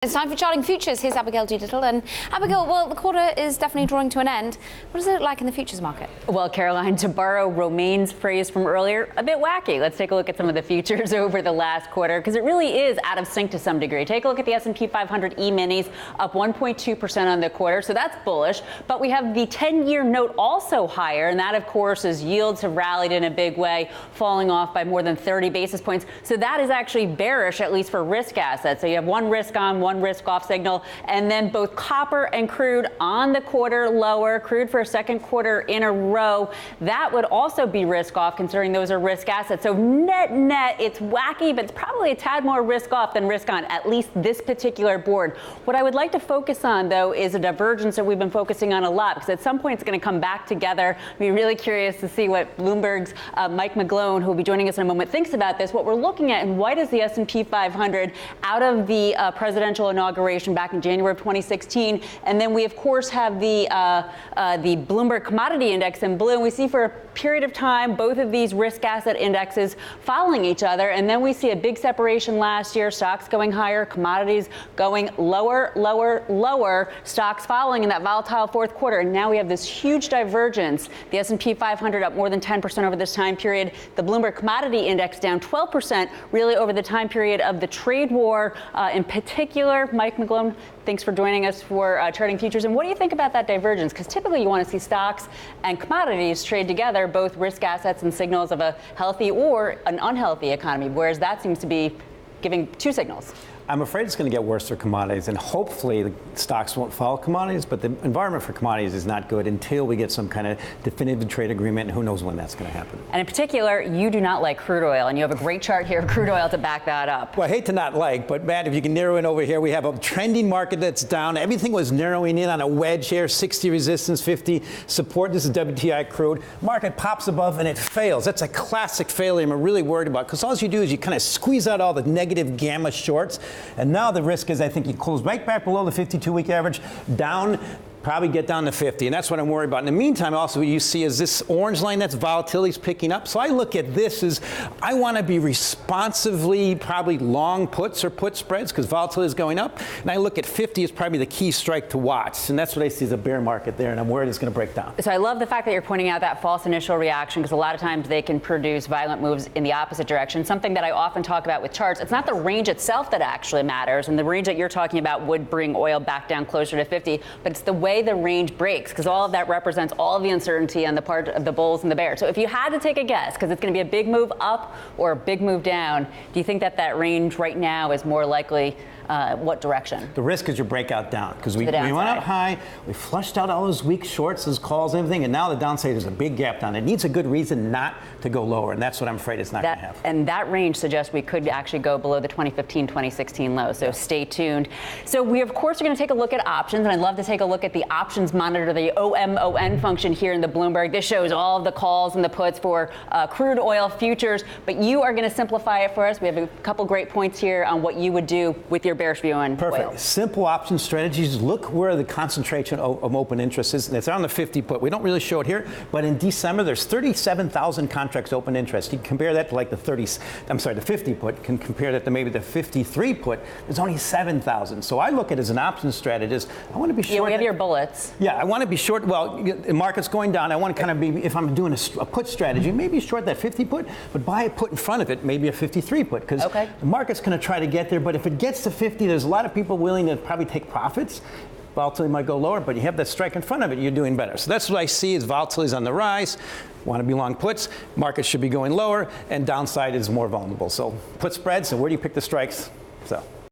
It's time for charting futures. Here's Abigail Doolittle. And Abigail, well, the quarter is definitely drawing to an end. What does it look like in the futures market? Well, Caroline, to borrow Romaine's phrase from earlier, a bit wacky. Let's take a look at some of the futures over the last quarter, because it really is out of sync to some degree. Take a look at the S&P 500 E-minis, up 1.2% on the quarter, so that's bullish. But we have the 10-year note also higher, and that, of course, as yields have rallied in a big way, falling off by more than 30 basis points. So that is actually bearish, at least for risk assets. So you have one risk on, one risk off signal, and then both copper and crude on the quarter lower. Crude for a second quarter in a row. That would also be risk off, considering those are risk assets. So net, it's wacky, but it's probably a tad more risk off than risk on, at least this particular board. What I would like to focus on, though, is a divergence that we've been focusing on a lot, because at some point it's going to come back together. I'd be really curious to see what Bloomberg's Mike McGlone, who will be joining us in a moment, thinks about this. What we're looking at, and why does the S&P 500 out of the presidential inauguration back in January of 2016, and then we of course have the Bloomberg Commodity Index in blue, and we see for a period of time both of these risk asset indexes following each other, and then we see a big separation last year, stocks going higher, commodities going lower, stocks following in that volatile fourth quarter, and now we have this huge divergence. The S&P 500 up more than 10% over this time period, the Bloomberg Commodity Index down 12% really over the time period of the trade war in particular. Mike McGlone, thanks for joining us for charting futures. And what do you think about that divergence? Because typically you want to see stocks and commodities trade together, both risk assets and signals of a healthy or an unhealthy economy, whereas that seems to be giving two signals. I'm afraid it's going to get worse for commodities, and hopefully the stocks won't follow commodities, but the environment for commodities is not good until we get some kind of definitive trade agreement, and who knows when that's going to happen. And in particular, you do not like crude oil, and you have a great chart here of crude oil to back that up. Well, I hate to not like, but Matt, if you can narrow in over here, we have a trending market that's down. Everything was narrowing in on a wedge here, 60 resistance, 50 support. This is WTI crude. Market pops above and it fails. That's a classic failure I'm really worried about, because all you do is you kind of squeeze out all the negative gamma shorts. And now the risk is, I think, you close right back below the 52-week average, down, probably get down to 50, and that's what I'm worried about. In the meantime, also, what you see is this orange line, that's volatility is picking up. So I look at this as I want to be responsively probably long puts or put spreads, because volatility is going up. And I look at 50 as probably the key strike to watch. And that's what I see as a bear market there, and I'm worried it's going to break down. So I love the fact that you're pointing out that false initial reaction, because a lot of times they can produce violent moves in the opposite direction. Something that I often talk about with charts, it's not the range itself that actually matters, and the range that you're talking about would bring oil back down closer to 50, but it's the way the range breaks, because all of that represents all of the uncertainty on the part of the bulls and the bears. So if you had to take a guess, because it's going to be a big move up or a big move down, do you think that that range right now is more likely what direction? The risk is your breakout down, because we went up high, we flushed out all those weak shorts, those calls, everything, and now the downside is a big gap down. It needs a good reason not to go lower, and that's what I'm afraid it's not going to happen. And that range suggests we could actually go below the 2015-2016 low, so stay tuned. So we, of course, are going to take a look at options, and I'd love to take a look at the options monitor, the OMON function here in the Bloomberg. This shows all of the calls and the puts for crude oil futures, but you are going to simplify it for us. We have a couple great points here on what you would do with your bearish view on Perfect. oil. Simple option strategies. Look where the concentration of open interest is. It's on the 50 put. We don't really show it here, but in December there's 37,000 contracts open interest. You can compare that to like the 50 put. You can compare that to maybe the 53 put. There's only 7,000. So I look at it as an option strategist. I want to be short. Yeah, we have your bullets. Yeah, I want to be short. Well, the market's going down. I want to kind of be, if I'm doing a put strategy, maybe short that 50 put, but buy a put in front of it, maybe a 53 put, because the market's going to try to get there. But if it gets to 50, there's a lot of people willing to probably take profits. Volatility might go lower, but you have that strike in front of it, you're doing better. So that's what I see is volatility is on the rise. Want to be long puts. Market should be going lower, and downside is more vulnerable. So put spreads, and where do you pick the strikes? So.